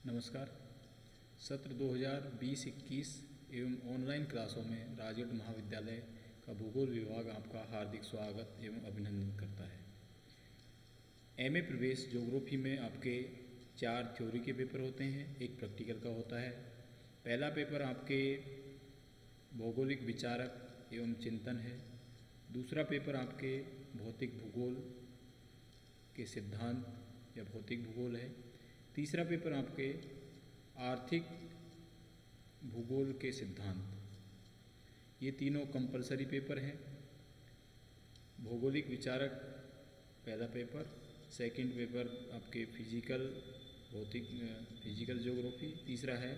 नमस्कार। सत्र 2020-21 एवं ऑनलाइन क्लासों में राजगढ़ महाविद्यालय का भूगोल विभाग आपका हार्दिक स्वागत एवं अभिनंदन करता है। एमए प्रवेश ज्योग्राफी में आपके 4 थ्योरी के पेपर होते हैं, एक प्रैक्टिकल का होता है। पहला पेपर आपके भौगोलिक विचारक एवं चिंतन है। दूसरा पेपर आपके भौतिक भूगोल के सिद्धांत या भौतिक भूगोल है। तीसरा पेपर आपके आर्थिक भूगोल के सिद्धांत। ये तीनों कंपलसरी पेपर हैं। भौगोलिक विचारक पहला पेपर, सेकंड पेपर आपके फिजिकल ज्योग्राफी, तीसरा है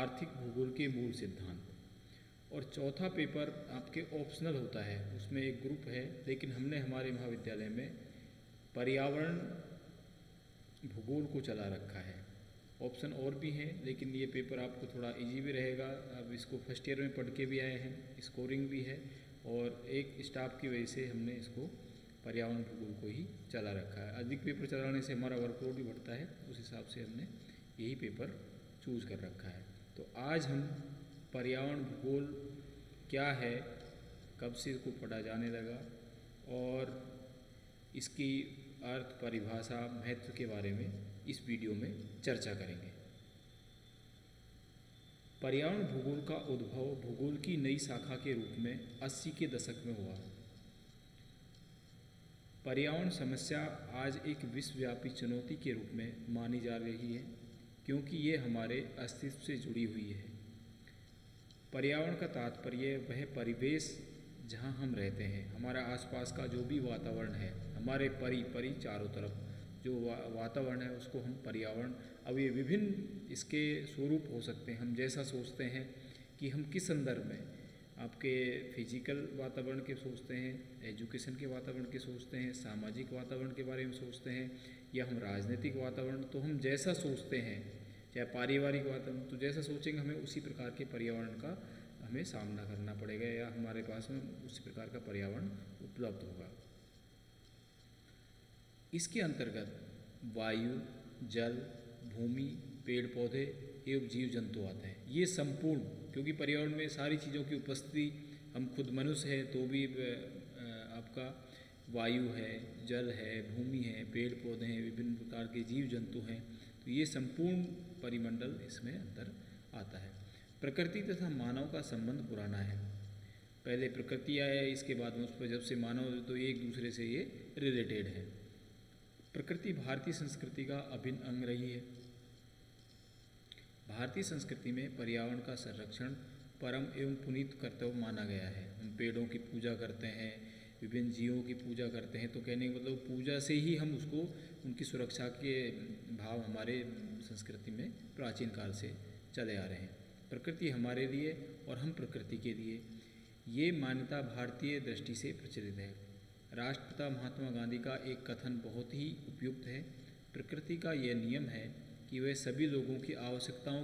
आर्थिक भूगोल के मूल सिद्धांत और चौथा पेपर आपके ऑप्शनल होता है। उसमें एक ग्रुप है, लेकिन हमने हमारे महाविद्यालय में पर्यावरण भूगोल को चला रखा है। ऑप्शन और भी हैं, लेकिन ये पेपर आपको थोड़ा इजी भी रहेगा। अब इसको फर्स्ट ईयर में पढ़ के भी आए हैं, स्कोरिंग भी है और एक स्टाफ की वजह से हमने इसको पर्यावरण भूगोल को ही चला रखा है। अधिक पेपर चलाने से हमारा वर्कलोड भी बढ़ता है, उस हिसाब से हमने यही पेपर चूज कर रखा है। तो आज हम पर्यावरण भूगोल क्या है, कब से इसको पढ़ा जाने लगा और इसकी अर्थ, परिभाषा, महत्व के बारे में इस वीडियो में चर्चा करेंगे। पर्यावरण भूगोल का उद्भव भूगोल की नई शाखा के रूप में 80 के दशक में हुआ। पर्यावरण समस्या आज एक विश्वव्यापी चुनौती के रूप में मानी जा रही है, क्योंकि ये हमारे अस्तित्व से जुड़ी हुई है। पर्यावरण का तात्पर्य वह परिवेश जहाँ हम रहते हैं, हमारा आसपास का जो भी वातावरण है, हमारे परि चारों तरफ जो वातावरण है उसको हम पर्यावरण। अब ये विभिन्न इसके स्वरूप हो सकते हैं। हम जैसा सोचते हैं कि हम किस संदर्भ में, आपके फिजिकल वातावरण के सोचते हैं, एजुकेशन के वातावरण के सोचते हैं, सामाजिक वातावरण के बारे में सोचते हैं, या हम राजनीतिक वातावरण, तो हम जैसा सोचते हैं, चाहे पारिवारिक वातावरण, तो जैसा सोचेंगे हमें उसी प्रकार के पर्यावरण का हमें सामना करना पड़ेगा, या हमारे पास में उसी प्रकार का पर्यावरण उपलब्ध होगा। इसके अंतर्गत वायु, जल, भूमि, पेड़ पौधे एवं जीव जंतु आते हैं। ये संपूर्ण, क्योंकि पर्यावरण में सारी चीज़ों की उपस्थिति, हम खुद मनुष्य है तो भी आपका वायु है, जल है, भूमि है, पेड़ पौधे हैं, विभिन्न प्रकार के जीव जंतु हैं, तो ये संपूर्ण परिमंडल इसमें अंदर आता है। प्रकृति तथा मानव का संबंध पुराना है। पहले प्रकृति आया, इसके बाद में उस पर जब से मानव, तो एक दूसरे से ये रिलेटेड है। प्रकृति भारतीय संस्कृति का अभिन्न अंग रही है। भारतीय संस्कृति में पर्यावरण का संरक्षण परम एवं पुनीत कर्तव्य माना गया है। हम पेड़ों की पूजा करते हैं, विभिन्न जीवों की पूजा करते हैं, तो कहने का मतलब पूजा से ही हम उसको, उनकी सुरक्षा के भाव हमारे संस्कृति में प्राचीन काल से चले आ रहे हैं। प्रकृति हमारे लिए और हम प्रकृति के लिए, ये मान्यता भारतीय दृष्टि से प्रचलित है। राष्ट्रपिता महात्मा गांधी का एक कथन बहुत ही उपयुक्त है। प्रकृति का यह नियम है कि वह सभी लोगों की आवश्यकताओं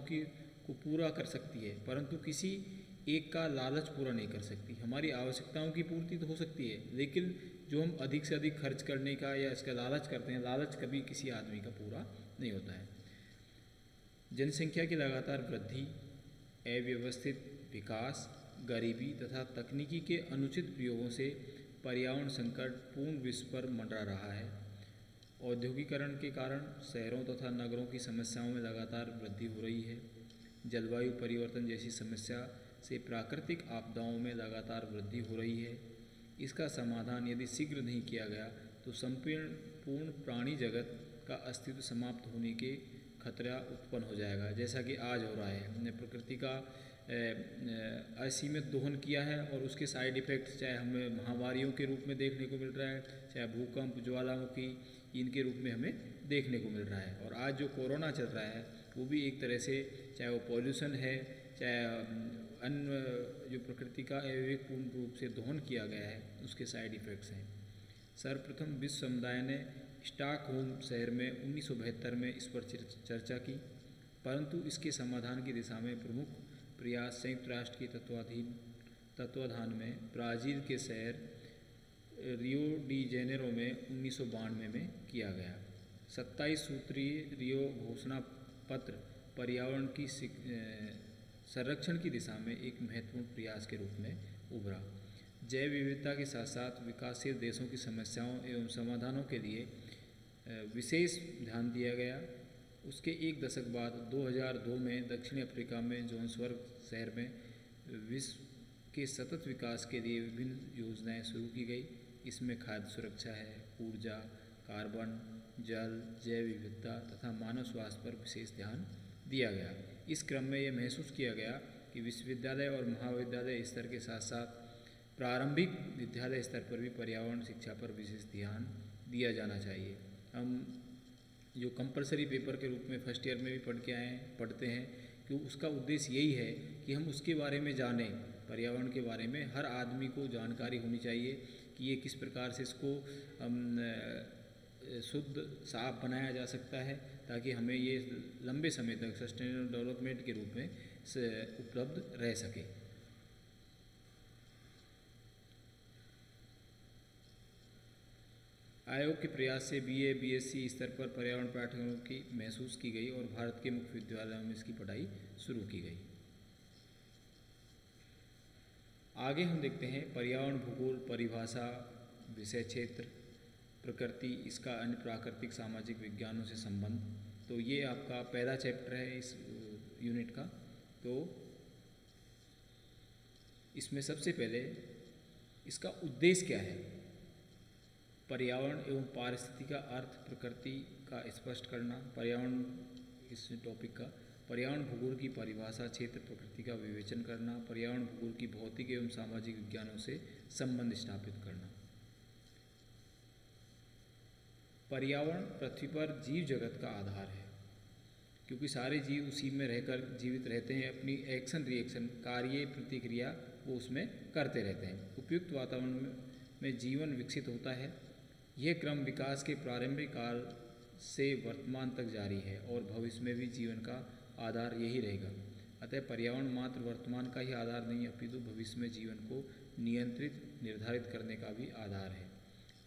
को पूरा कर सकती है, परंतु किसी एक का लालच पूरा नहीं कर सकती। हमारी आवश्यकताओं की पूर्ति तो हो सकती है, लेकिन जो हम अधिक से अधिक खर्च करने का या इसका लालच करते हैं, लालच कभी किसी आदमी का पूरा नहीं होता है। जनसंख्या की लगातार वृद्धि, अव्यवस्थित विकास, गरीबी तथा तकनीकी के अनुचित प्रयोगों से पर्यावरण संकट पूर्ण विश्व पर मंडरा रहा है। औद्योगिकरण के कारण शहरों तथा नगरों की समस्याओं में लगातार वृद्धि हो रही है। जलवायु परिवर्तन जैसी समस्या से प्राकृतिक आपदाओं में लगातार वृद्धि हो रही है। इसका समाधान यदि शीघ्र नहीं किया गया तो संपूर्ण प्राणी जगत का अस्तित्व समाप्त होने के खतरा उत्पन्न हो जाएगा, जैसा कि आज हो रहा है। हमने प्रकृति का असीमित दोहन किया है और उसके साइड इफ़ेक्ट्स चाहे हमें महामारियों के रूप में देखने को मिल रहा है, चाहे भूकंप, ज्वालामुखी, इनके रूप में हमें देखने को मिल रहा है। और आज जो कोरोना चल रहा है वो भी एक तरह से, चाहे वो पॉल्यूशन है, चाहे अन्य जो प्रकृति का अविवेकपूर्ण रूप से दोहन किया गया है, उसके साइड इफ़ेक्ट्स हैं। सर्वप्रथम विश्व समुदाय ने स्टॉकहोम शहर में 1972 में इस पर चर्चा की, परंतु इसके समाधान की दिशा में प्रमुख प्रयास संयुक्त राष्ट्र के तत्वाधान में ब्राज़ील के शहर रियो डी जेनेरो में 1992 में किया गया। 27 सूत्रीय रियो घोषणा पत्र पर्यावरण की संरक्षण की दिशा में एक महत्वपूर्ण प्रयास के रूप में उभरा। जैव विविधता के साथ साथ विकासशील देशों की समस्याओं एवं समाधानों के लिए विशेष ध्यान दिया गया। उसके एक दशक बाद 2002 में दक्षिण अफ्रीका में जोहान्सबर्ग शहर में विश्व के सतत विकास के लिए विभिन्न योजनाएं शुरू की गई। इसमें खाद्य सुरक्षा है, ऊर्जा, कार्बन, जल, जैव विविधता तथा मानव स्वास्थ्य पर विशेष ध्यान दिया गया। इस क्रम में यह महसूस किया गया कि विश्वविद्यालय और महाविद्यालय स्तर के साथ साथ प्रारंभिक विद्यालय स्तर पर भी पर्यावरण शिक्षा पर विशेष ध्यान दिया जाना चाहिए। हम जो कंपलसरी पेपर के रूप में फर्स्ट ईयर में भी पढ़ते हैं कि उसका उद्देश्य यही है कि हम उसके बारे में जानें, पर्यावरण के बारे में हर आदमी को जानकारी होनी चाहिए कि ये किस प्रकार से इसको शुद्ध साफ बनाया जा सकता है, ताकि हमें ये लंबे समय तक सस्टेनेबल डेवलपमेंट के रूप में उपलब्ध रह सके। आयोग के प्रयास से बीए, बीएससी स्तर पर पर्यावरण पाठ्यक्रमों की महसूस की गई और भारत के मुख्य विद्यालयों में इसकी पढ़ाई शुरू की गई। आगे हम देखते हैं पर्यावरण भूगोल, परिभाषा, विषय क्षेत्र, प्रकृति, इसका अन्य प्राकृतिक सामाजिक विज्ञानों से संबंध। तो ये आपका पहला चैप्टर है इस यूनिट का। तो इसमें सबसे पहले इसका उद्देश्य क्या है, पर्यावरण एवं पारिस्थितिकी का अर्थ, प्रकृति का स्पष्ट करना, पर्यावरण इस टॉपिक का पर्यावरण भूगोल की परिभाषा, क्षेत्र प्रकृति का विवेचन करना, पर्यावरण भूगोल की भौतिक एवं सामाजिक विज्ञानों से संबंध स्थापित करना। पर्यावरण पृथ्वी पर जीव जगत का आधार है, क्योंकि सारे जीव उसी में रहकर जीवित रहते हैं। अपनी एक्शन रिएक्शन, कार्य प्रतिक्रिया वो उसमें करते रहते हैं। उपयुक्त वातावरण में जीवन विकसित होता है। यह क्रम विकास के प्रारंभिक काल से वर्तमान तक जारी है और भविष्य में भी जीवन का आधार यही रहेगा। अतः पर्यावरण मात्र वर्तमान का ही आधार नहीं, अपितु भविष्य में जीवन को नियंत्रित निर्धारित करने का भी आधार है।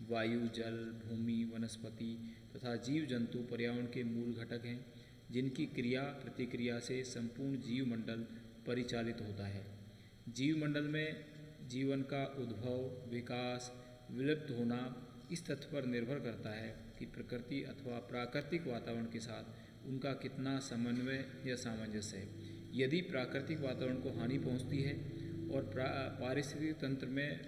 वायु, जल, भूमि, वनस्पति तथा जीव जंतु पर्यावरण के मूल घटक हैं, जिनकी क्रिया प्रतिक्रिया से संपूर्ण जीवमंडल परिचालित होता है। जीवमंडल में जीवन का उद्भव, विकास, विलुप्त होना इस तथ्य पर निर्भर करता है कि प्रकृति अथवा प्राकृतिक वातावरण के साथ उनका कितना समन्वय या सामंजस्य है। यदि प्राकृतिक वातावरण को हानि पहुंचती है और पारिस्थितिक तंत्र में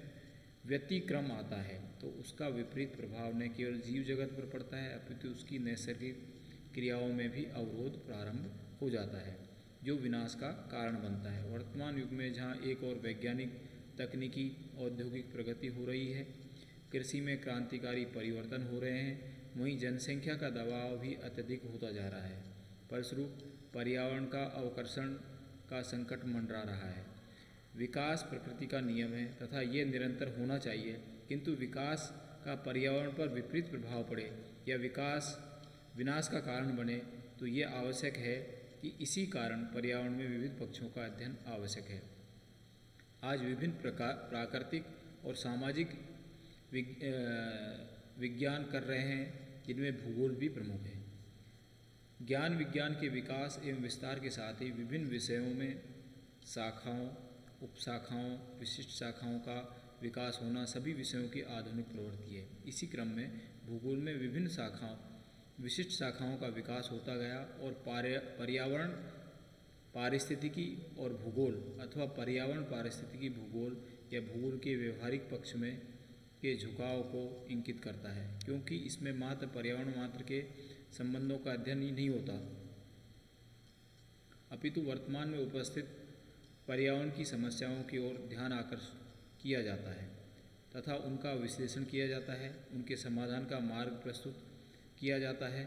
व्यतिक्रम आता है, तो उसका विपरीत प्रभाव न केवल जीव जगत पर पड़ता है, अपितु उसकी नैसर्गिक क्रियाओं में भी अवरोध प्रारंभ हो जाता है, जो विनाश का कारण बनता है। वर्तमान युग में जहाँ एक और वैज्ञानिक, तकनीकी, औद्योगिक प्रगति हो रही है, कृषि में क्रांतिकारी परिवर्तन हो रहे हैं, वहीं जनसंख्या का दबाव भी अत्यधिक होता जा रहा है। फलस्वरूप पर्यावरण का अवकर्षण का संकट मंडरा रहा है। विकास प्रकृति का नियम है तथा ये निरंतर होना चाहिए, किंतु विकास का पर्यावरण पर विपरीत प्रभाव पड़े या विकास विनाश का कारण बने तो ये आवश्यक है कि इसी कारण पर्यावरण में विविध पक्षों का अध्ययन आवश्यक है। आज विभिन्न प्राकृतिक और सामाजिक विज्ञान कर रहे हैं, जिनमें भूगोल भी प्रमुख है। ज्ञान विज्ञान के विकास एवं विस्तार के साथ ही विभिन्न विषयों में शाखाओं, उपशाखाओं, विशिष्ट शाखाओं का विकास होना सभी विषयों की आधुनिक प्रवृत्ति है। इसी क्रम में भूगोल में विभिन्न शाखाओं, विशिष्ट शाखाओं का विकास होता गया और पर्यावरण पारिस्थितिकी और भूगोल अथवा पर्यावरण पारिस्थितिकी भूगोल या भूगोल के व्यवहारिक पक्ष में के झुकाव को इंगित करता है, क्योंकि इसमें मात्र पर्यावरण मात्र के संबंधों का अध्ययन ही नहीं होता, अपितु वर्तमान में उपस्थित पर्यावरण की समस्याओं की ओर ध्यान आकर्षित किया जाता है तथा उनका विश्लेषण किया जाता है, उनके समाधान का मार्ग प्रस्तुत किया जाता है।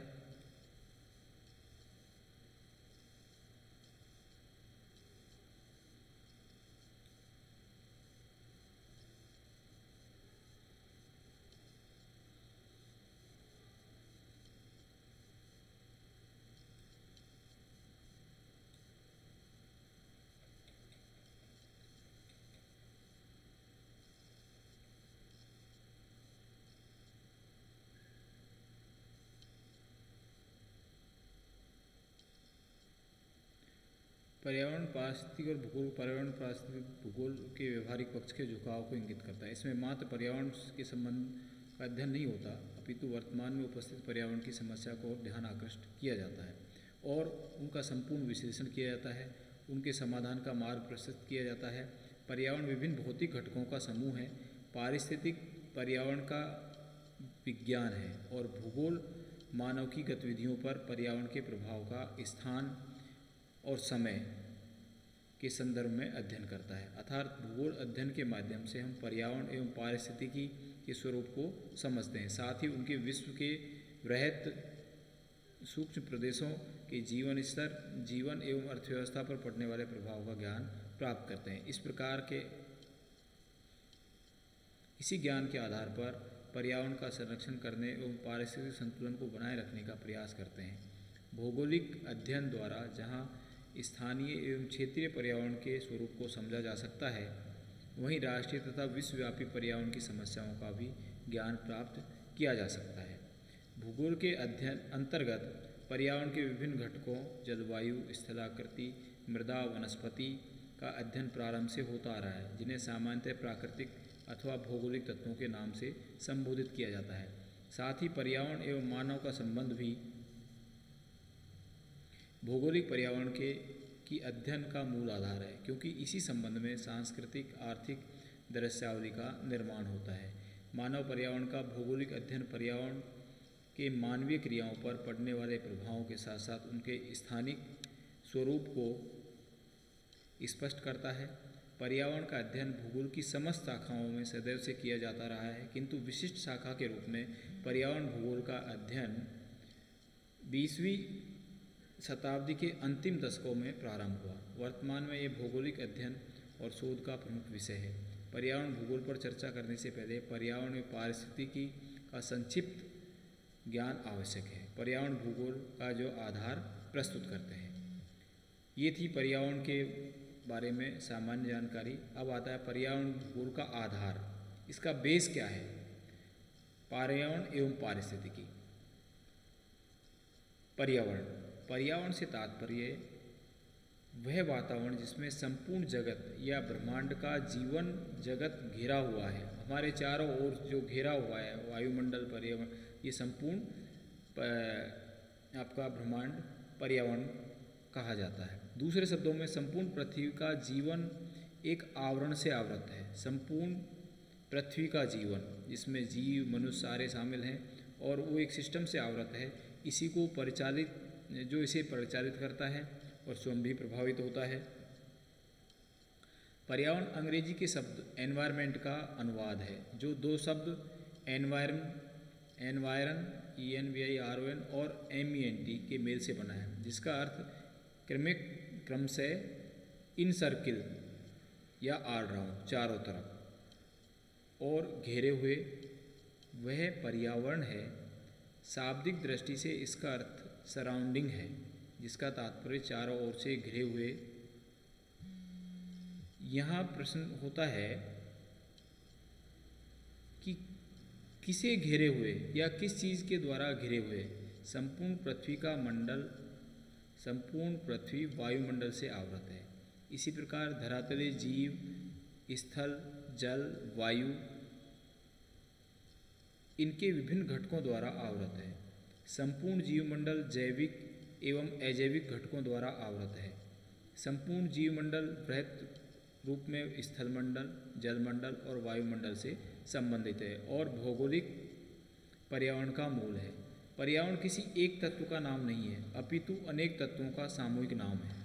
पर्यावरण पारिस्थितिक और भूगोल पर्यावरण पारिस्थितिक भूगोल के व्यवहारिक पक्ष के झुकाव को इंगित करता है। इसमें मात्र पर्यावरण के संबंध का अध्ययन नहीं होता, अपितु वर्तमान में उपस्थित पर्यावरण की समस्या को ध्यान आकृष्ट किया जाता है और उनका संपूर्ण विश्लेषण किया जाता है, उनके समाधान का मार्ग प्रशस्त किया जाता है। पर्यावरण विभिन्न भौतिक घटकों का समूह है। पारिस्थितिक पर्यावरण का विज्ञान है और भूगोल मानव की गतिविधियों पर पर्यावरण के प्रभाव का स्थान और समय के संदर्भ में अध्ययन करता है। अर्थात भूगोल अध्ययन के माध्यम से हम पर्यावरण एवं पारिस्थितिकी के स्वरूप को समझते हैं, साथ ही उनके विश्व के वृहत सूक्ष्म प्रदेशों के जीवन स्तर, जीवन एवं अर्थव्यवस्था पर पड़ने वाले प्रभाव का ज्ञान प्राप्त करते हैं। इस प्रकार के इसी ज्ञान के आधार पर पर्यावरण का संरक्षण करने एवं पारिस्थितिक संतुलन को बनाए रखने का प्रयास करते हैं। भौगोलिक अध्ययन द्वारा जहाँ स्थानीय एवं क्षेत्रीय पर्यावरण के स्वरूप को समझा जा सकता है, वहीं राष्ट्रीय तथा विश्वव्यापी पर्यावरण की समस्याओं का भी ज्ञान प्राप्त किया जा सकता है। भूगोल के अध्ययन अंतर्गत पर्यावरण के विभिन्न घटकों जलवायु, स्थलाकृति, मृदा, वनस्पति का अध्ययन प्रारंभ से होता आ रहा है, जिन्हें सामान्यतः प्राकृतिक अथवा भौगोलिक तत्वों के नाम से संबोधित किया जाता है। साथ ही पर्यावरण एवं मानव का संबंध भी भौगोलिक पर्यावरण की अध्ययन का मूल आधार है, क्योंकि इसी संबंध में सांस्कृतिक आर्थिक दृश्यावली का निर्माण होता है। मानव पर्यावरण का भौगोलिक अध्ययन पर्यावरण के मानवीय क्रियाओं पर पड़ने वाले प्रभावों के साथ साथ उनके स्थानिक स्वरूप को स्पष्ट करता है। पर्यावरण का अध्ययन भूगोल की समस्त शाखाओं में सदैव से किया जाता रहा है, किंतु विशिष्ट शाखा के रूप में पर्यावरण भूगोल का अध्ययन 20वीं शताब्दी के अंतिम दशकों में प्रारंभ हुआ। वर्तमान में ये भौगोलिक अध्ययन और शोध का प्रमुख विषय है। पर्यावरण भूगोल पर चर्चा करने से पहले पर्यावरण में पारिस्थितिकी का संक्षिप्त ज्ञान आवश्यक है। पर्यावरण भूगोल का जो आधार प्रस्तुत करते हैं, ये थी पर्यावरण के बारे में सामान्य जानकारी। अब आता है पर्यावरण भूगोल का आधार, इसका बेस क्या है। पर्यावरण एवं पारिस्थितिकी। पर्यावरण से तात्पर्य वह वातावरण जिसमें संपूर्ण जगत या ब्रह्मांड का जीवन जगत घिरा हुआ है। हमारे चारों ओर जो घिरा हुआ है वायुमंडल, पर्यावरण, ये संपूर्ण आपका ब्रह्मांड पर्यावरण कहा जाता है। दूसरे शब्दों में संपूर्ण पृथ्वी का जीवन एक आवरण से आवृत है। संपूर्ण पृथ्वी का जीवन जिसमें जीव, मनुष्य सारे शामिल हैं और वो एक सिस्टम से आवृत है। इसी को इसे परिचालित करता है और स्वयं भी प्रभावित होता है। पर्यावरण अंग्रेजी के शब्द एनवायरनमेंट का अनुवाद है, जो दो शब्द एनवायरन ENVIRON और MENT के मेल से बना है, जिसका अर्थ क्रमशः इन सर्किल या ऑल राउंड, चारों तरफ और घेरे हुए वह पर्यावरण है। शाब्दिक दृष्टि से इसका अर्थ सराउंडिंग है, जिसका तात्पर्य चारों ओर से घिरे हुए। यहाँ प्रश्न होता है कि किसे घेरे हुए या किस चीज़ के द्वारा घिरे हुए। संपूर्ण पृथ्वी का मंडल, संपूर्ण पृथ्वी वायुमंडल से आवृत है। इसी प्रकार धरातलीय जीव, स्थल, जल, वायु इनके विभिन्न घटकों द्वारा आवृत है। संपूर्ण जीवमंडल जैविक एवं अजैविक घटकों द्वारा आवृत है। संपूर्ण जीवमंडल वृहत रूप में स्थलमंडल, जलमंडल और वायुमंडल से संबंधित है और भौगोलिक पर्यावरण का मूल है। पर्यावरण किसी एक तत्व का नाम नहीं है, अपितु अनेक तत्वों का सामूहिक नाम है।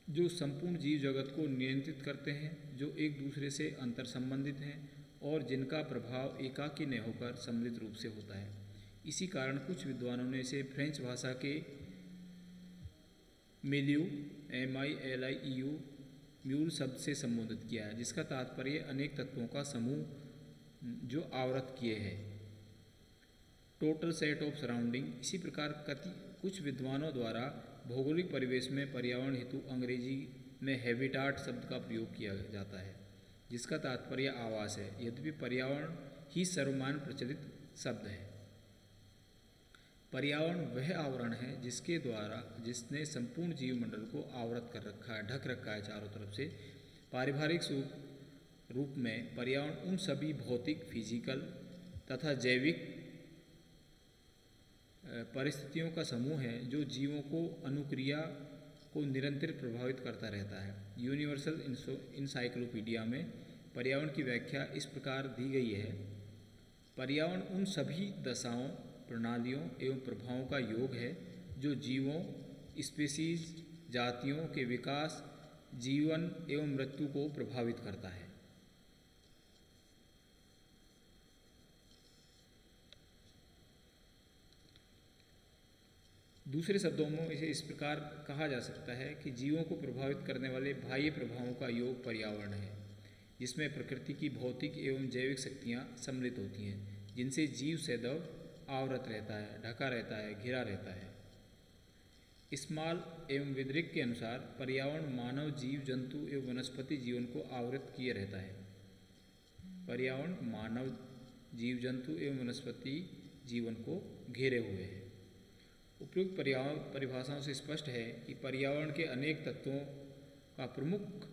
जो संपूर्ण जीव जगत को नियंत्रित करते हैं, जो एक दूसरे से अंतर संबंधित हैं और जिनका प्रभाव एकाकी न होकर सम्मिलित रूप से होता है। इसी कारण कुछ विद्वानों ने इसे फ्रेंच भाषा के मिलियू MILIEU म्यूल शब्द से संबोधित किया है, जिसका तात्पर्य अनेक तत्वों का समूह जो आवृत किए हैं, टोटल सेट ऑफ सराउंडिंग। इसी प्रकार कुछ विद्वानों द्वारा भौगोलिक परिवेश में पर्यावरण हेतु अंग्रेजी में हैबिटाट शब्द का प्रयोग किया जाता है, जिसका तात्पर्य आवास है। यद्यपि पर्यावरण ही सर्वमान्य प्रचलित शब्द है। पर्यावरण वह आवरण है जिसने संपूर्ण जीवमंडल को आवृत कर रखा है, ढक रखा है चारों तरफ से। पारिभाषिक रूप में पर्यावरण उन सभी भौतिक, फिजिकल तथा जैविक परिस्थितियों का समूह है जो जीवों को अनुक्रिया को निरंतर प्रभावित करता रहता है। यूनिवर्सल इंसाइक्लोपीडिया में पर्यावरण की व्याख्या इस प्रकार दी गई है: पर्यावरण उन सभी दशाओं, प्रणालियों एवं प्रभावों का योग है जो जीवों, स्पीशीज, जातियों के विकास, जीवन एवं मृत्यु को प्रभावित करता है। दूसरे शब्दों में इसे इस प्रकार कहा जा सकता है कि जीवों को प्रभावित करने वाले बाह्य प्रभावों का योग पर्यावरण है, जिसमें प्रकृति की भौतिक एवं जैविक शक्तियाँ सम्मिलित होती हैं, जिनसे जीव सदैव आवृत रहता है, ढका रहता है, घिरा रहता है। स्मॉल एवं विद्रिक के अनुसार पर्यावरण मानव, जीव जंतु एवं वनस्पति जीवन को आवृत किए रहता है। पर्यावरण मानव, जीव जंतु एवं वनस्पति जीवन को घेरे हुए है। उपयुक्त परिभाषाओं से स्पष्ट है कि पर्यावरण के अनेक तत्वों का प्रमुख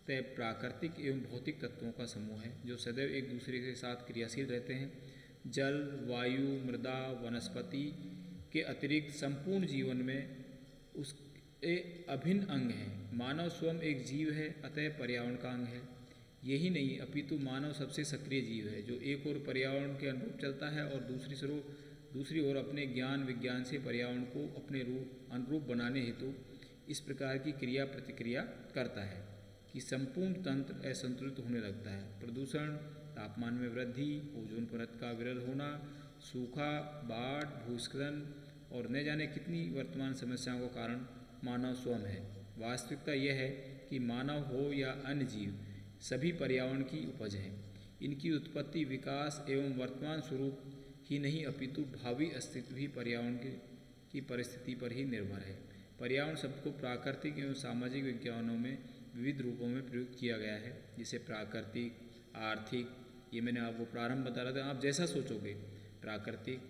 तय प्राकृतिक एवं भौतिक तत्वों का समूह है जो सदैव एक दूसरे के साथ क्रियाशील रहते हैं। जल, वायु, मृदा, वनस्पति के अतिरिक्त संपूर्ण जीवन में उसके अभिन्न अंग हैं। मानव स्वयं एक जीव है, अतः पर्यावरण का अंग है। यही नहीं, अपितु मानव सबसे सक्रिय जीव है जो एक ओर पर्यावरण के अनुरूप चलता है और दूसरी ओर अपने ज्ञान विज्ञान से पर्यावरण को अपने अनुरूप बनाने हेतु इस प्रकार की क्रिया प्रतिक्रिया करता है कि संपूर्ण तंत्र असंतुलित होने लगता है। प्रदूषण, तापमान में वृद्धि, ओजोन परत का विरल होना, सूखा, बाढ़, भूस्खलन और न जाने कितनी वर्तमान समस्याओं का कारण मानव स्वयं है। वास्तविकता यह है कि मानव हो या अन्य जीव सभी पर्यावरण की उपज हैं। इनकी उत्पत्ति, विकास एवं वर्तमान स्वरूप ही नहीं अपितु भावी अस्तित्व भी पर्यावरण की परिस्थिति पर ही निर्भर है। पर्यावरण शब्द को प्राकृतिक एवं सामाजिक विज्ञानों में विविध रूपों में प्रयुक्त किया गया है, जिसे प्राकृतिक, आर्थिक, ये मैंने आपको प्रारंभ बता रहा था, आप जैसा सोचोगे, प्राकृतिक,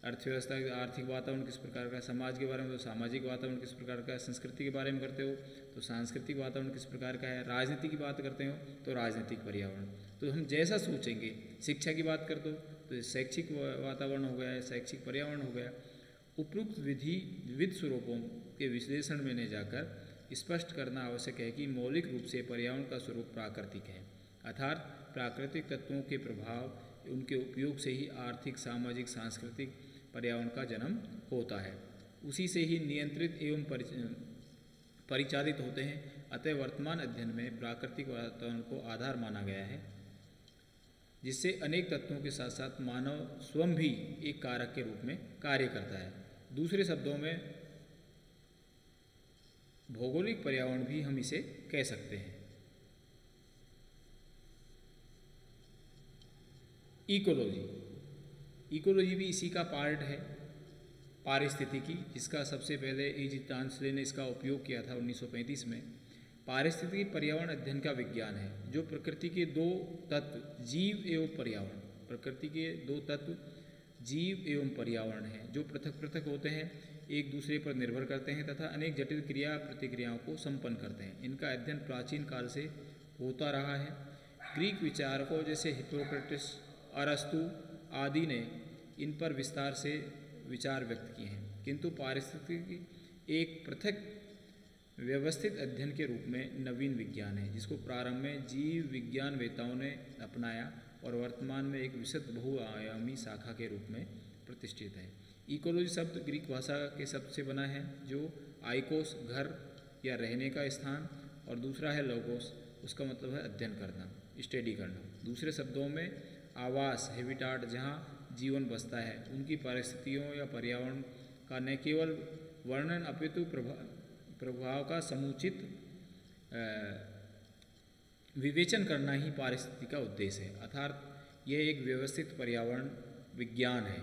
अर्थव्यवस्था, आर्थिक वातावरण किस प्रकार का, समाज के बारे में तो सामाजिक वातावरण किस प्रकार का है, संस्कृति के बारे में करते हो तो सांस्कृतिक वातावरण किस प्रकार का है, राजनीति की बात करते हो तो राजनीतिक पर्यावरण। तो हम जैसा सोचेंगे, शिक्षा की बात कर दो तो शैक्षिक वातावरण हो गया, शैक्षिक पर्यावरण हो गया। उपयुक्त विधि विविध स्वरूपों के विश्लेषण में ले जाकर स्पष्ट करना आवश्यक है कि मौलिक रूप से पर्यावरण का स्वरूप प्राकृतिक है, अर्थात प्राकृतिक तत्वों के प्रभाव, उनके उपयोग से ही आर्थिक, सामाजिक, सांस्कृतिक पर्यावरण का जन्म होता है, उसी से ही नियंत्रित एवं परिचालित होते हैं। अतः वर्तमान अध्ययन में प्राकृतिक वातावरण को आधार माना गया है, जिससे अनेक तत्वों के साथ साथ मानव स्वयं भी एक कारक के रूप में कार्य करता है। दूसरे शब्दों में भौगोलिक पर्यावरण भी हम इसे कह सकते हैं। इकोलॉजी भी इसी का पार्ट है, पारिस्थितिकी, जिसका सबसे पहले E.G. टांसले ने इसका उपयोग किया था 1935 में। पारिस्थितिकी पर्यावरण अध्ययन का विज्ञान है जो प्रकृति के दो तत्व जीव एवं पर्यावरण, प्रकृति के दो तत्व जीव एवं पर्यावरण हैं जो पृथक पृथक होते हैं, एक दूसरे पर निर्भर करते हैं तथा अनेक जटिल क्रिया प्रतिक्रियाओं को संपन्न करते हैं। इनका अध्ययन प्राचीन काल से होता रहा है। ग्रीक विचारकों जैसे हिप्पोक्रेटिस, अरस्तु आदि ने इन पर विस्तार से विचार व्यक्त किए हैं, किंतु पारिस्थितिकी एक पृथक व्यवस्थित अध्ययन के रूप में नवीन विज्ञान है, जिसको प्रारंभ में जीव विज्ञानवेताओं ने अपनाया और वर्तमान में एक विशद बहुआयामी शाखा के रूप में प्रतिष्ठित है। इकोलॉजी शब्द ग्रीक भाषा के शब्द से बना है, जो आइकोस घर या रहने का स्थान और दूसरा है लोगोस, उसका मतलब है अध्ययन करना, स्टडी करना। दूसरे शब्दों में आवास, हैबिटाट, जहाँ जीवन बसता है, उनकी परिस्थितियों या पर्यावरण का न केवल वर्णन अपितु प्रभाव का समुचित विवेचन करना ही पारिस्थितिकी का उद्देश्य है, अर्थात यह एक व्यवस्थित पर्यावरण विज्ञान है।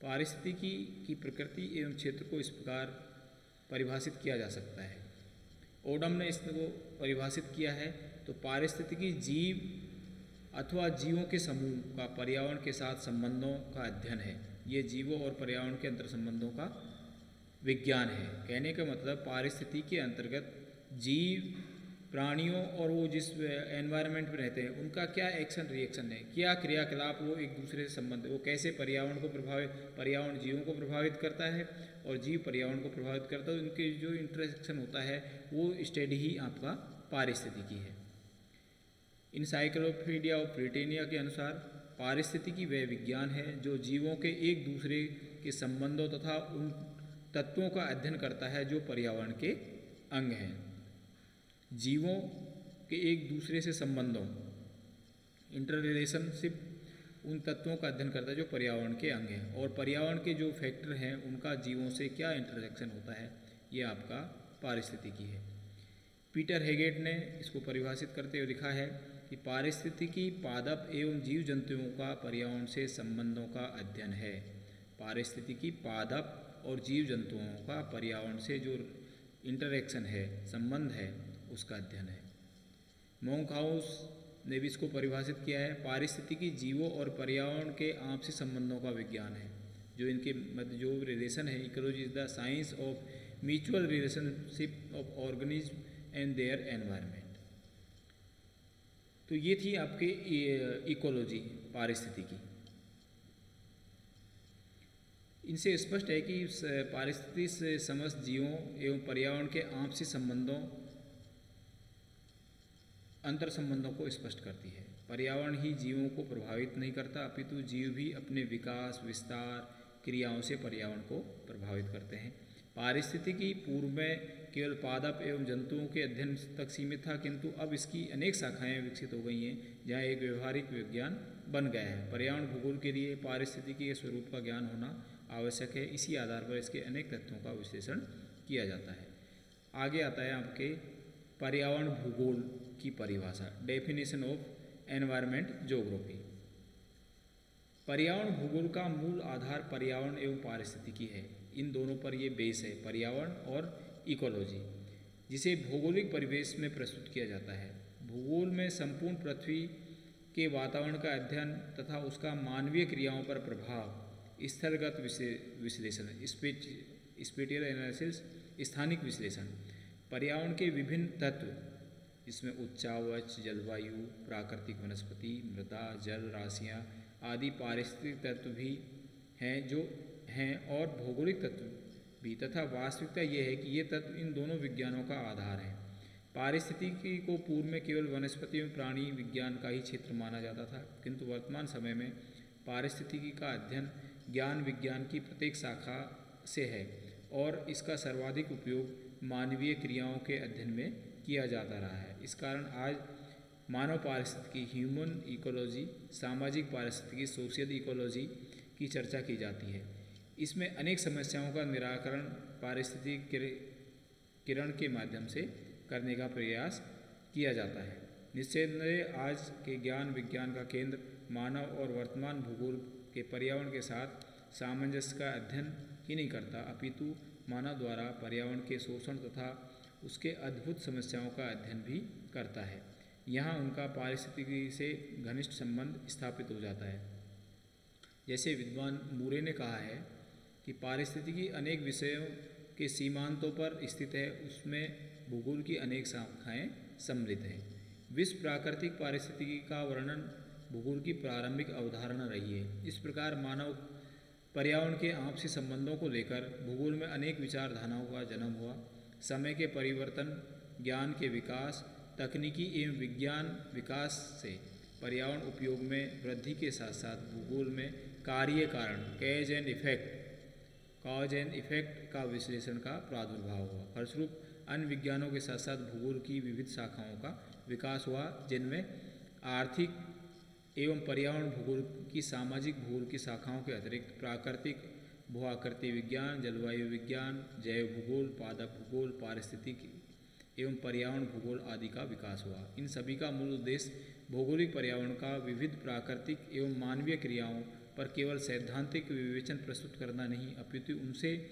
पारिस्थितिकी की प्रकृति एवं क्षेत्र को इस प्रकार परिभाषित किया जा सकता है। ओडम ने इसको परिभाषित किया है तो पारिस्थितिकी जीव अथवा जीवों के समूह का पर्यावरण के साथ संबंधों का अध्ययन है। ये जीवों और पर्यावरण के अंतर संबंधों का विज्ञान है। कहने का मतलब पारिस्थितिकी के अंतर्गत जीव, प्राणियों और वो जिस एनवायरनमेंट में रहते हैं उनका क्या एक्शन रिएक्शन है, क्या क्रियाकलाप वो एक दूसरे से संबंध, वो कैसे पर्यावरण जीवों को प्रभावित करता है और जीव पर्यावरण को प्रभावित करता है, उनके जो इंटरेक्शन होता है वो स्टडी ही आपका पारिस्थितिकी है। इनसाइक्लोपीडिया ऑफ ब्रिटानिया के अनुसार पारिस्थितिकी वह विज्ञान है जो जीवों के एक दूसरे के संबंधों तथा उन तत्वों का अध्ययन करता है जो पर्यावरण के अंग हैं। जीवों के एक दूसरे से संबंधों, इंटर रिलेशनशिप, उन तत्वों का अध्ययन करता है जो पर्यावरण के अंग हैं और पर्यावरण के जो फैक्टर हैं उनका जीवों से क्या इंटरेक्शन होता है, ये आपका पारिस्थितिकी है। पीटर हेगेट ने इसको परिभाषित करते हुए लिखा है कि पारिस्थितिकी पादप एवं जीव जंतुओं का पर्यावरण से संबंधों का अध्ययन है। पारिस्थितिकी पादप और जीव जंतुओं का पर्यावरण से जो इंटरेक्शन है, संबंध है, उसका अध्ययन है। मोंकहाउस ने भी इसको परिभाषित किया है, पारिस्थितिकी जीवों और पर्यावरण के आपसी संबंधों का विज्ञान है। जो इनके मध्य जो रिलेशन है, ecology is the science of mutual relationship of organism and their environment. तो ये थी आपके इकोलॉजी, पारिस्थितिकी। इनसे स्पष्ट है कि पारिस्थितिकी से समस्त जीवों एवं पर्यावरण के आपसी संबंधों, अंतर संबंधों को स्पष्ट करती है। पर्यावरण ही जीवों को प्रभावित नहीं करता, अपितु जीव भी अपने विकास, विस्तार, क्रियाओं से पर्यावरण को प्रभावित करते हैं। पारिस्थितिकी पूर्व में केवल पादप एवं जंतुओं के अध्ययन तक सीमित था, किंतु अब इसकी अनेक शाखाएं विकसित हो गई हैं, जहां एक व्यवहारिक विज्ञान बन गया है। पर्यावरण भूगोल के लिए पारिस्थितिकी के स्वरूप का ज्ञान होना आवश्यक है। इसी आधार पर इसके अनेक तथ्यों का विश्लेषण किया जाता है। आगे आता है आपके पर्यावरण भूगोल की परिभाषा, डेफिनेशन ऑफ एनवायरनमेंट ज्योग्राफी। पर्यावरण भूगोल का मूल आधार पर्यावरण एवं पारिस्थितिकी है। इन दोनों पर ये बेस है, पर्यावरण और इकोलॉजी, जिसे भौगोलिक परिवेश में प्रस्तुत किया जाता है। भूगोल में संपूर्ण पृथ्वी के वातावरण का अध्ययन तथा उसका मानवीय क्रियाओं पर प्रभाव, स्थलगत विश्लेषण, स्पेटियल एनालिसिस, स्थानिक विश्लेषण, पर्यावरण के विभिन्न तत्व, इसमें उच्चावच, जलवायु, प्राकृतिक वनस्पति, मृदा, जल राशियाँ आदि पारिस्थितिक तत्व भी हैं जो हैं और भौगोलिक तत्व भी, तथा वास्तविकता यह है कि ये तत्व इन दोनों विज्ञानों का आधार है। पारिस्थितिकी को पूर्व में केवल वनस्पति एवं प्राणी विज्ञान का ही क्षेत्र माना जाता था, किंतु वर्तमान समय में पारिस्थितिकी का अध्ययन ज्ञान विज्ञान की प्रत्येक शाखा से है और इसका सर्वाधिक उपयोग मानवीय क्रियाओं के अध्ययन में किया जाता रहा है। इस कारण आज मानव पारिस्थितिकी, ह्यूमन इकोलॉजी, सामाजिक पारिस्थितिकी, सोशल इकोलॉजी की चर्चा की जाती है। इसमें अनेक समस्याओं का निराकरण पारिस्थितिकी किरण के माध्यम से करने का प्रयास किया जाता है। निस्संदेह आज के ज्ञान विज्ञान का केंद्र मानव और वर्तमान भूगोल के पर्यावरण के साथ सामंजस्य का अध्ययन ही नहीं करता, अपितु मानव द्वारा पर्यावरण के शोषण तथा उसके अद्भुत समस्याओं का अध्ययन भी करता है। यहाँ उनका पारिस्थितिकी से घनिष्ठ संबंध स्थापित हो जाता है। जैसे विद्वान मूरे ने कहा है कि पारिस्थितिकी अनेक विषयों के सीमांतों पर स्थित है, उसमें भूगोल की अनेक शाखाएं सम्मिलित हैं। विश्व प्राकृतिक पारिस्थितिकी का वर्णन भूगोल की प्रारंभिक अवधारणा रही है। इस प्रकार मानव पर्यावरण के आपसी संबंधों को लेकर भूगोल में अनेक विचारधाराओं का जन्म हुआ। समय के परिवर्तन, ज्ञान के विकास, तकनीकी एवं विज्ञान विकास से पर्यावरण उपयोग में वृद्धि के साथ साथ भूगोल में कार्य कारण, कॉज एंड इफेक्ट का विश्लेषण का प्रादुर्भाव हुआ। फलस्वरूप अन्य विज्ञानों के साथ साथ भूगोल की विविध शाखाओं का विकास हुआ, जिनमें आर्थिक एवं पर्यावरण भूगोल की सामाजिक भूगोल की शाखाओं के अतिरिक्त प्राकृतिक भू-आकृति विज्ञान, जलवायु विज्ञान, जैव भूगोल, पादप भूगोल, पारिस्थितिकी एवं पर्यावरण भूगोल आदि का विकास हुआ। इन सभी का मूल उद्देश्य भौगोलिक पर्यावरण का विविध प्राकृतिक एवं मानवीय क्रियाओं पर केवल सैद्धांतिक विवेचन प्रस्तुत करना नहीं, अपितु उनसे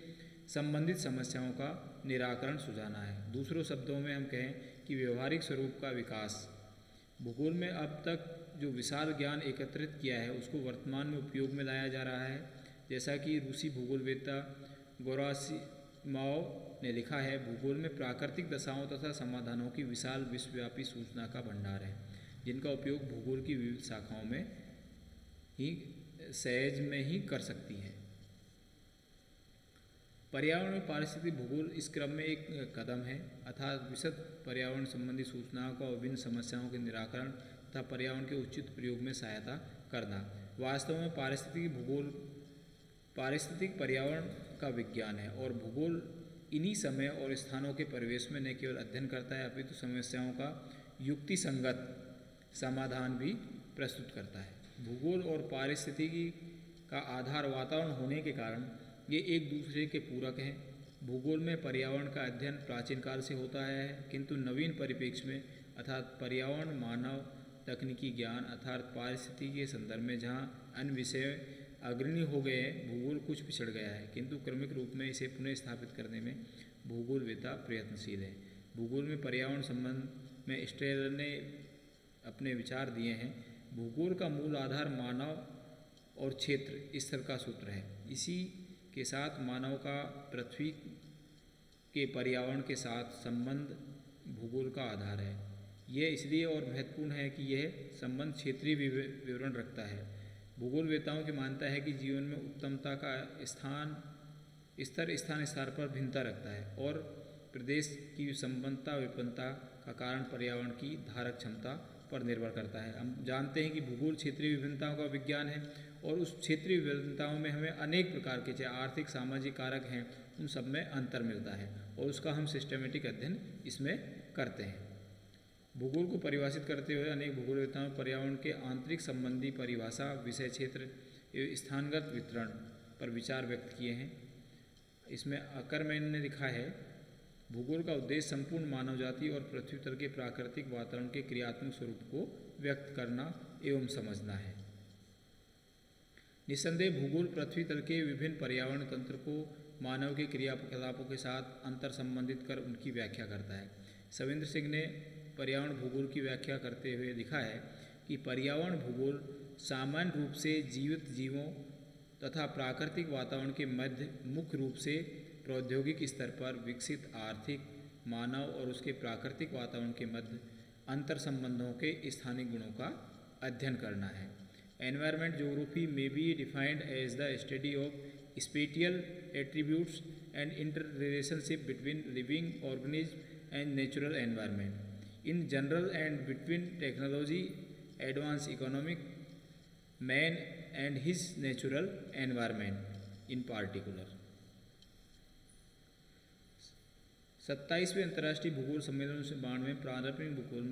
संबंधित समस्याओं का निराकरण सुझाना है। दूसरों शब्दों में हम कहें कि व्यवहारिक स्वरूप का विकास। भूगोल में अब तक जो विशाल ज्ञान एकत्रित किया है उसको वर्तमान में उपयोग में लाया जा रहा है। जैसा कि रूसी भूगोलवेत्ता गेरासिमोव ने लिखा है, भूगोल में प्राकृतिक दशाओं तथा समाधानों की विशाल विश्वव्यापी सूचना का भंडार है, जिनका उपयोग भूगोल की विविध शाखाओं में ही सहज में ही कर सकती है। पर्यावरण में पारिस्थितिक भूगोल इस क्रम में एक कदम है, अर्थात विशद पर्यावरण संबंधी सूचनाओं का विभिन्न समस्याओं के निराकरण तथा पर्यावरण के उचित प्रयोग में सहायता करना। वास्तव में पारिस्थितिक पर्यावरण का विज्ञान है और भूगोल इन्हीं समय और स्थानों के परिवेश में न केवल अध्ययन करता है अपितु समस्याओं का युक्ति संगत समाधान भी प्रस्तुत करता है। भूगोल और पारिस्थितिकी का आधार वातावरण होने के कारण ये एक दूसरे के पूरक हैं। भूगोल में पर्यावरण का अध्ययन प्राचीन काल से होता है, किंतु नवीन परिप्रेक्ष्य में अर्थात पर्यावरण मानव तकनीकी ज्ञान अर्थात पारिस्थितिकी के संदर्भ में जहाँ अन्य विषय अग्रणी हो गए हैं, भूगोल कुछ पिछड़ गया है, किंतु क्रमिक रूप में इसे पुनः स्थापित करने में भूगोलवेत्ता प्रयत्नशील है। भूगोल में पर्यावरण संबंध में स्टेलर ने अपने विचार दिए हैं। भूगोल का मूल आधार मानव और क्षेत्र स्थल का सूत्र है। इसी के साथ मानव का पृथ्वी के पर्यावरण के साथ संबंध भूगोल का आधार है। यह इसलिए और महत्वपूर्ण है कि यह संबंध क्षेत्रीय विवरण रखता है। भूगोलवेत्ताओं की मानता है कि जीवन में उत्तमता का स्थान पर भिन्नता रखता है और प्रदेश की संबंधता विपन्नता का कारण पर्यावरण की धारक क्षमता पर निर्भर करता है। हम जानते हैं कि भूगोल क्षेत्रीय विभिन्नताओं का विज्ञान है और उस क्षेत्रीय विभिन्नताओं में हमें अनेक प्रकार के चाहे आर्थिक सामाजिक कारक हैं उन सब में अंतर मिलता है और उसका हम सिस्टमेटिक अध्ययन इसमें करते हैं। भूगोल को परिभाषित करते हुए अनेक भूगोलवेत्ताओं पर्यावरण के आंतरिक संबंधी परिभाषा, विषय क्षेत्र एवं स्थानगत वितरण पर विचार व्यक्त किए हैं। इसमें अकरमैन ने लिखा है, भूगोल का उद्देश्य संपूर्ण मानव जाति और पृथ्वी तल के प्राकृतिक वातावरण के क्रियात्मक स्वरूप को व्यक्त करना एवं समझना है। निस्संदेह भूगोल पृथ्वी तल के विभिन्न पर्यावरण तंत्र को मानव के क्रियाकलापों के साथ अंतर संबंधित कर उनकी व्याख्या करता है। सविंद्र सिंह ने पर्यावरण भूगोल की व्याख्या करते हुए लिखा है कि पर्यावरण भूगोल सामान्य रूप से जीवित जीवों तथा प्राकृतिक वातावरण के मध्य मुख्य रूप से प्रौद्योगिक स्तर पर विकसित आर्थिक मानव और उसके प्राकृतिक वातावरण के मध्य अंतर संबंधों के स्थानिक गुणों का अध्ययन करना है। एनवायरमेंट ज्योग्राफी में be defined as the study of spatial attributes and interrelationship between living organism and natural environment in general and between technology advance economic man and his natural environment in particular. 27वें अंतर्राष्ट्रीय भूगोल सम्मेलन 1992 में प्रारंभिक भूगोल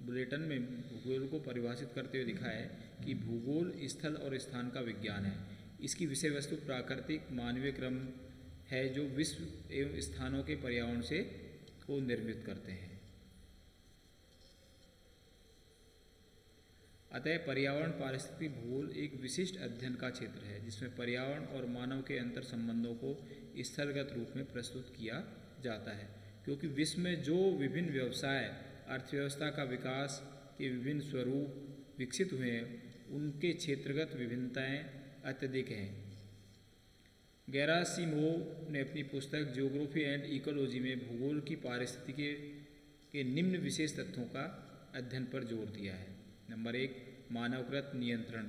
bulletin में भूगोल को परिभाषित करते हुए लिखा है कि भूगोल स्थल और स्थान का विज्ञान है। इसकी विषय वस्तु प्राकृतिक मानवीय क्रम है जो विश्व एवं स्थानों के पर्यावरण से को निर्मित करते हैं। अतः पर्यावरण पारिस्थितिक भूगोल एक विशिष्ट अध्ययन का क्षेत्र है जिसमें पर्यावरण और मानव के अंतर संबंधों को स्थलगत रूप में प्रस्तुत किया जाता है, क्योंकि विश्व में जो विभिन्न व्यवसाय अर्थव्यवस्था का विकास के विभिन्न स्वरूप विकसित हुए हैं उनके क्षेत्रगत विभिन्नताएं अत्यधिक हैं। गेरासिमोव ने अपनी पुस्तक जियोग्राफी एंड इकोलॉजी में भूगोल की पारिस्थितिकी के निम्न विशेष तथ्यों का अध्ययन पर जोर दिया है। नंबर 1, मानवकृत नियंत्रण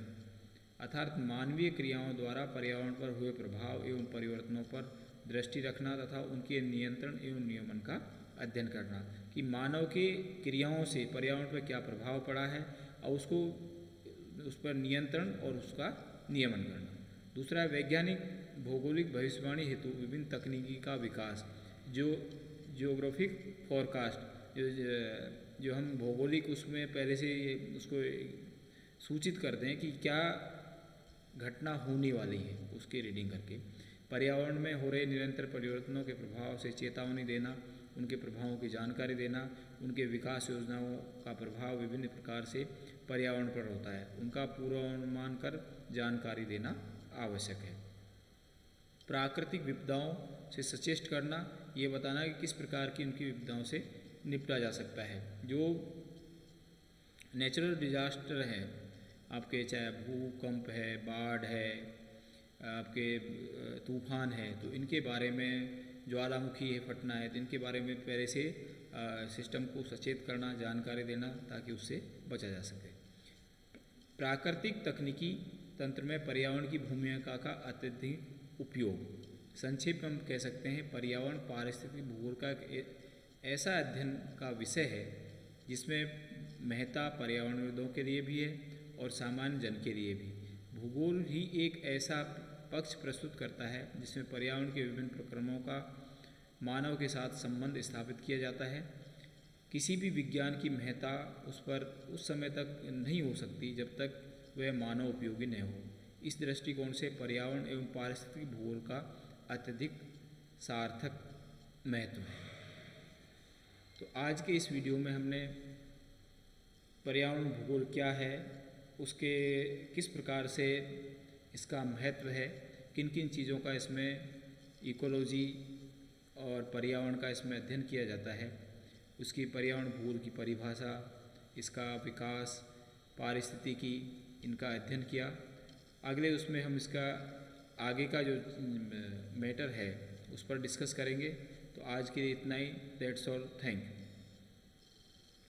अर्थात मानवीय क्रियाओं द्वारा पर्यावरण पर हुए प्रभाव एवं परिवर्तनों पर दृष्टि रखना तथा उनके नियंत्रण एवं नियमन का अध्ययन करना कि मानव के क्रियाओं से पर्यावरण पर क्या प्रभाव पड़ा है और उसको उस पर नियंत्रण और उसका नियमन करना। दूसरा, वैज्ञानिक भौगोलिक भविष्यवाणी हेतु विभिन्न तकनीकी का विकास, जो जियोग्राफिक फोरकास्ट जो हम भौगोलिक उसमें पहले से उसको सूचित करते हैं कि क्या घटना होने वाली है, उसकी रीडिंग करके पर्यावरण में हो रहे निरंतर परिवर्तनों के प्रभाव से चेतावनी देना, उनके प्रभावों की जानकारी देना, उनके विकास योजनाओं का प्रभाव विभिन्न प्रकार से पर्यावरण पर होता है, उनका पूर्वानुमान कर जानकारी देना आवश्यक है। प्राकृतिक विपदाओं से सचेष्ट करना, ये बताना कि किस प्रकार की उनकी विपदाओं से निपटा जा सकता है। जो नेचुरल डिजास्टर है आपके चाहे भूकंप है, बाढ़ है, आपके तूफान है, तो इनके बारे में, ज्वालामुखी है फटना है, तो इनके बारे में पहले से सिस्टम को सचेत करना, जानकारी देना, ताकि उससे बचा जा सके। प्राकृतिक तकनीकी तंत्र में पर्यावरण की भूमिका का अत्यधिक उपयोग। संक्षेप में हम कह सकते हैं पर्यावरण पारिस्थितिक भूगोल का एक ऐसा अध्ययन का विषय है जिसमें महत्ता पर्यावरणविदों के लिए भी है और सामान्य जन के लिए भी। भूगोल ही एक ऐसा पक्ष प्रस्तुत करता है जिसमें पर्यावरण के विभिन्न प्रक्रमों का मानव के साथ संबंध स्थापित किया जाता है। किसी भी विज्ञान की महत्ता उस समय तक नहीं हो सकती जब तक वह मानव उपयोगी न हो। इस दृष्टिकोण से पर्यावरण एवं पारिस्थितिक भूगोल का अत्यधिक सार्थक महत्व है। तो आज के इस वीडियो में हमने पर्यावरण भूगोल क्या है, उसके किस प्रकार से इसका महत्व है, किन किन चीज़ों का इसमें इकोलॉजी और पर्यावरण का इसमें अध्ययन किया जाता है, उसकी पर्यावरण भूगोल की परिभाषा, इसका विकास, पारिस्थितिकी, इनका अध्ययन किया। अगले उसमें हम इसका आगे का जो मैटर है उस पर डिस्कस करेंगे। तो आज के लिए इतना ही। That's all. Thank you.